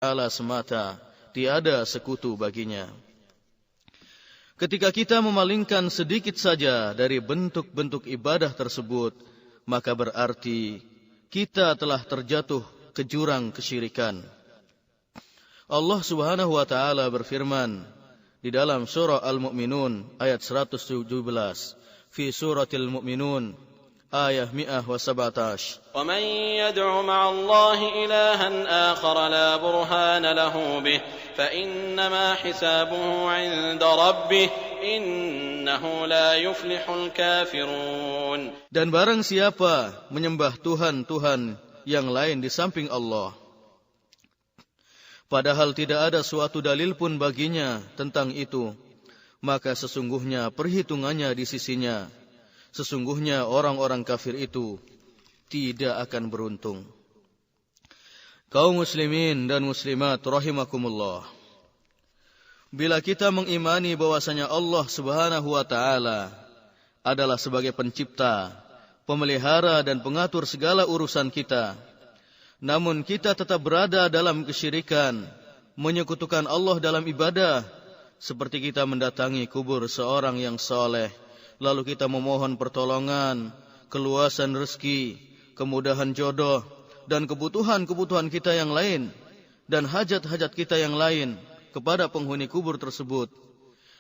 Ta'ala semata, tiada sekutu baginya. Ketika kita memalingkan sedikit saja dari bentuk-bentuk ibadah tersebut, maka berarti kita telah terjatuh ke jurang kesyirikan. Allah Subhanahu wa taala berfirman di dalam surah Al-Mu'minun ayat 117, fi suratil Mu'minun ayat 117. Wa man yad'u ma'a Allahi ilahan akhar la burhana lahu bih fa innama hisabuhu 'inda rabbih innahu la yuflihul kafirun. Dan barang siapa menyembah Tuhan-Tuhan yang lain di samping Allah, padahal tidak ada suatu dalil pun baginya tentang itu, maka sesungguhnya perhitungannya di sisinya. Sesungguhnya orang-orang kafir itu tidak akan beruntung. Kaum muslimin dan muslimat rahimakumullah. Bila kita mengimani bahwasanya Allah Subhanahu wa taala adalah sebagai pencipta, pemelihara dan pengatur segala urusan kita, namun kita tetap berada dalam kesyirikan, menyekutukan Allah dalam ibadah, seperti kita mendatangi kubur seorang yang saleh, lalu kita memohon pertolongan, keluasan rezeki, kemudahan jodoh, dan kebutuhan-kebutuhan kita yang lain, dan hajat-hajat kita yang lain kepada penghuni kubur tersebut,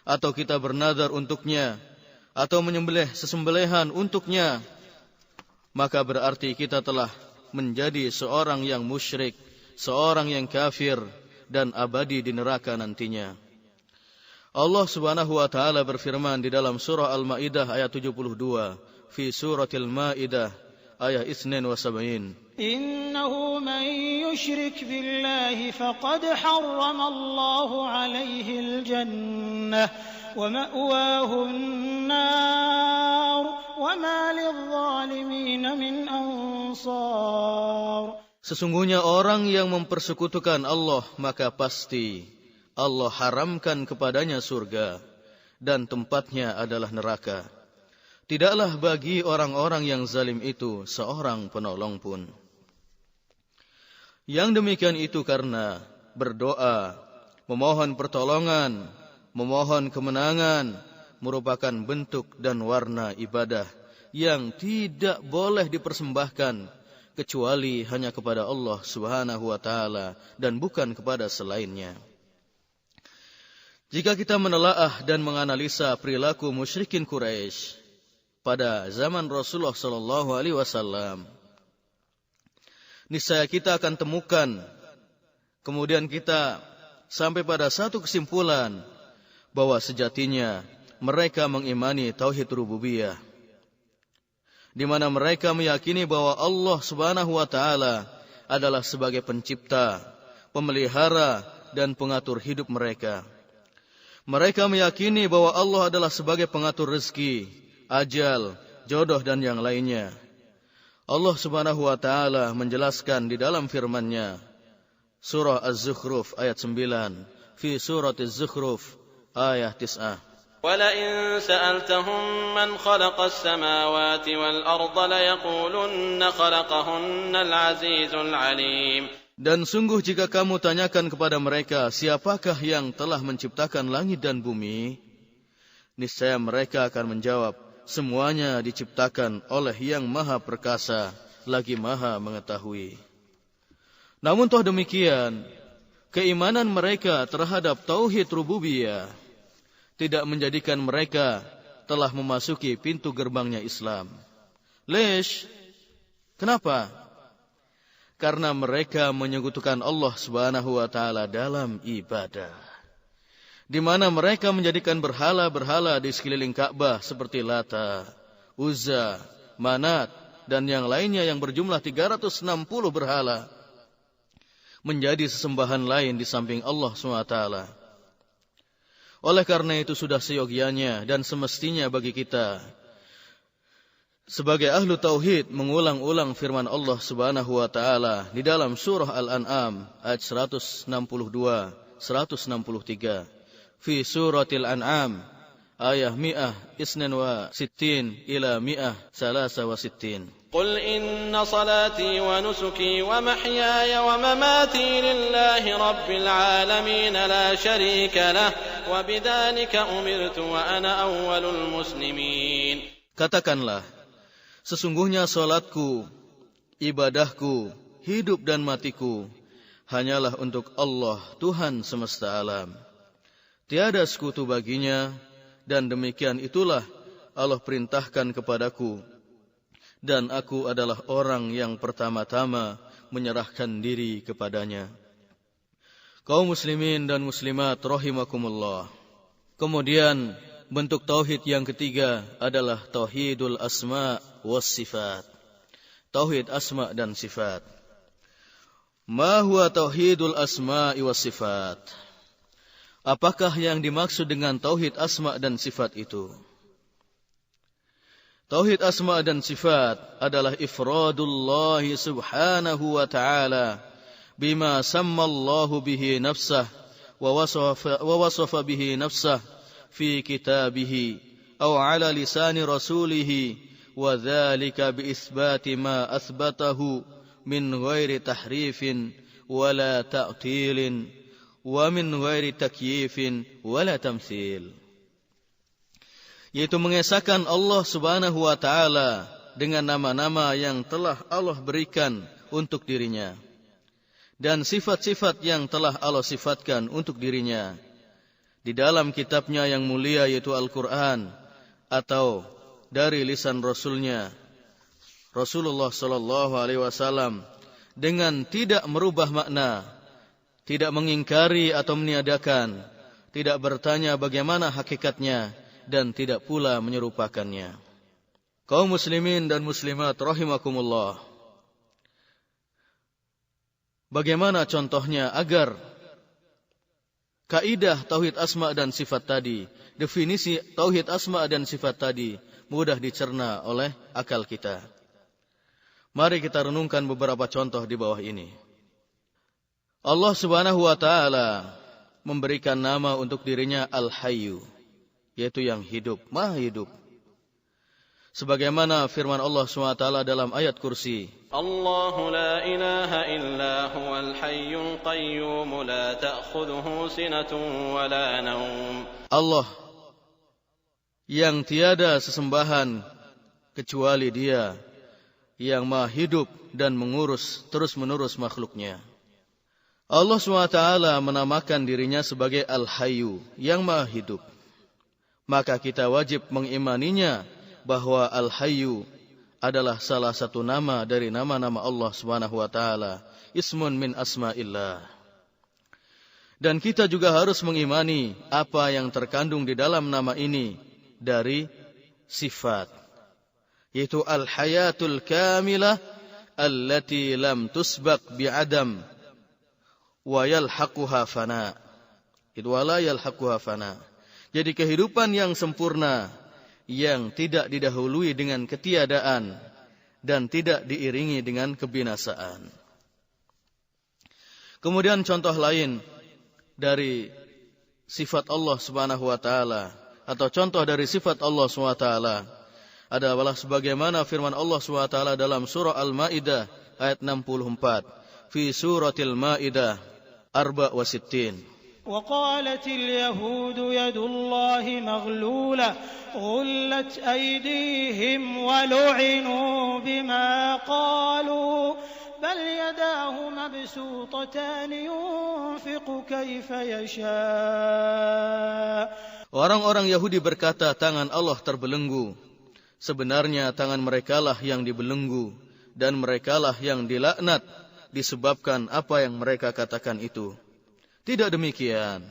atau kita bernadar untuknya, atau menyembelih sesembelihan untuknya, maka berarti kita telah menjadi seorang yang musyrik, seorang yang kafir, dan abadi di neraka nantinya. Allah Subhanahu wa taala berfirman di dalam surah Al-Maidah ayat 72, fi suratil Maidah ayat 72. Innahu man yushrik billahi faqad harrama Allahu alaihi al-jannah wa ma'wahu an-nar wa ma lidh-dhalimin min ansar. Sesungguhnya orang yang mempersekutukan Allah, maka pasti Allah haramkan kepadanya surga, dan tempatnya adalah neraka. Tidaklah bagi orang-orang yang zalim itu seorang penolong pun. Yang demikian itu karena berdoa, memohon pertolongan, memohon kemenangan, merupakan bentuk dan warna ibadah yang tidak boleh dipersembahkan kecuali hanya kepada Allah Subhanahu wa taala dan bukan kepada selainnya. Jika kita menelaah dan menganalisa perilaku musyrikin Quraisy pada zaman Rasulullah sallallahu alaihi wasallam, niscaya kita akan temukan, kemudian kita sampai pada satu kesimpulan bahwa sejatinya mereka mengimani tauhid rububiyah, di mana mereka meyakini bahwa Allah Subhanahu wa taala adalah sebagai pencipta, pemelihara dan pengatur hidup mereka. Mereka meyakini bahwa Allah adalah sebagai pengatur rezeki, ajal, jodoh dan yang lainnya. Allah Subhanahu wa taala menjelaskan di dalam firman-Nya, surah Az-Zukhruf ayat 9, fi surah Az-Zukhruf ayat 9. وَلَئِن سَأَلْتَهُمْ مَنْ خَلَقَ السَّمَاوَاتِ وَالْأَرْضَ لَيَقُولُنَّ خَلَقَهُنَّ الْعَزِيزُ الْعَلِيمُ. Dan sungguh jika kamu tanyakan kepada mereka, siapakah yang telah menciptakan langit dan bumi? Niscaya mereka akan menjawab, semuanya diciptakan oleh yang maha perkasa, lagi maha mengetahui. Namun toh demikian, keimanan mereka terhadap tauhid rububiyah tidak menjadikan mereka telah memasuki pintu gerbangnya Islam. Lesh? Kenapa? Karena mereka menyekutukan Allah Subhanahu wa taala dalam ibadah, di mana mereka menjadikan berhala-berhala di sekeliling Ka'bah seperti Lata, Uzza, Manat dan yang lainnya yang berjumlah 360 berhala menjadi sesembahan lain di samping Allah SWT. Oleh karena itu sudah seyogianya dan semestinya bagi kita sebagai ahlu tauhid mengulang-ulang firman Allah Subhanahu wa taala di dalam surah Al-An'am ayat 162, 163. Fi suratil An'am ayat 162 ila 163. قل إن صلاتي ونسكي ومحياي ومماتي لله رب العالمين لا شريك له وبذلك أمرت وأنا أول المسلمين. Katakanlah, sesungguhnya salatku, ibadahku, hidup dan matiku hanyalah untuk Allah, Tuhan semesta alam. Tiada sekutu baginya, dan demikian itulah Allah perintahkan kepadaku. Dan aku adalah orang yang pertama-tama menyerahkan diri kepadanya. Kaum muslimin dan muslimat rahimakumullah. Kemudian bentuk tauhid yang ketiga adalah tauhidul asma was sifat. Tauhid asma dan sifat. Ma huwa tauhidul asma was sifat? Apakah yang dimaksud dengan tauhid asma dan sifat itu? Tauhid asma dan sifat adalah ifradullah subhanahu wa ta'ala bima sammallahu bihi nafsah wa wasafa bihi nafsah fi kitabihi aw ala lisani rasulihi wa dhalika bi itsbati ma athbatahu min ghairi tahrifin wala ta'tilin wa min ghairi takyifin wala tamthil. Yaitu mengesahkan Allah subhanahu wa ta'ala dengan nama-nama yang telah Allah berikan untuk dirinya, dan sifat-sifat yang telah Allah sifatkan untuk dirinya di dalam kitabnya yang mulia, yaitu Al-Quran, atau dari lisan Rasulnya Rasulullah sallallahu alaihi wasallam, dengan tidak merubah makna, tidak mengingkari atau meniadakan, tidak bertanya bagaimana hakikatnya, dan tidak pula menyerupakannya. Kaum muslimin dan muslimat rahimakumullah. Bagaimana contohnya agar kaidah tauhid asma dan sifat tadi, definisi tauhid asma dan sifat tadi mudah dicerna oleh akal kita? Mari kita renungkan beberapa contoh di bawah ini. Allah subhanahu wa ta'ala memberikan nama untuk dirinya Al-Hayyu, yaitu yang hidup, maha hidup. Sebagaimana firman Allah SWT dalam ayat kursi, Allahu la ilaha illa huwal hayyul qayyum la ta'khudhuhu sinatun wa la naum. Allah yang tiada sesembahan kecuali Dia, yang maha hidup dan mengurus terus-menerus makhluknya. Allah SWT menamakan dirinya sebagai Al-Hayyu, yang maha hidup. Maka kita wajib mengimaninya bahwa Al-Hayyu adalah salah satu nama dari nama-nama Allah Subhanahu wa taala, ismun min asma'illah. Dan kita juga harus mengimani apa yang terkandung di dalam nama ini dari sifat, yaitu al-hayatul kamilah allati lam tusbaq bi'adam wa yalhaquha fana. Itu wala yalhaquha fana. Jadi kehidupan yang sempurna, yang tidak didahului dengan ketiadaan dan tidak diiringi dengan kebinasaan. Kemudian contoh lain dari sifat Allah Subhanahu wa taala, atau contoh dari sifat Allah Subhanahu wa taala adalah sebagaimana firman Allah Subhanahu wa taala dalam surah Al-Maidah ayat 64. Fi suratil Maidah 64. وقالت اليهود يد الله مغلولة غلت أيديهم ولعنوا بما قالوا بل يداه مبسوطتان ينفق كيف يشاء. Orang-orang Yahudi berkata, tangan Allah terbelenggu. Sebenarnya tangan merekalah yang dibelenggu, dan merekalah yang dilaknat disebabkan apa yang mereka katakan itu. Tidak demikian,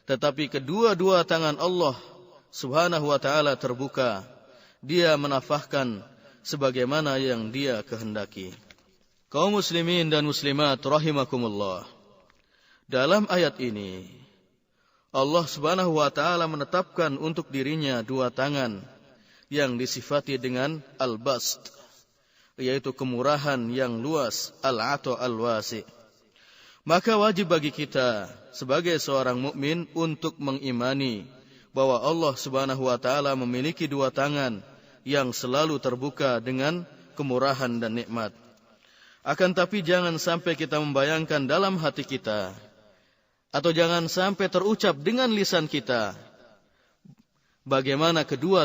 tetapi kedua-dua tangan Allah Subhanahu wa ta'ala terbuka. Dia menafahkan sebagaimana yang Dia kehendaki. Kaum muslimin dan muslimat rahimakumullah. Dalam ayat ini, Allah Subhanahu wa ta'ala menetapkan untuk dirinya dua tangan yang disifati dengan al-bast, yaitu kemurahan yang luas, al-'ata al-wasi'. Maka wajib bagi kita sebagai seorang mukmin untuk mengimani bahwa Allah Subhanahu wa taala memiliki dua tangan yang selalu terbuka dengan kemurahan dan nikmat. Akan tapi jangan sampai kita membayangkan dalam hati kita, atau jangan sampai terucap dengan lisan kita, bagaimana kedua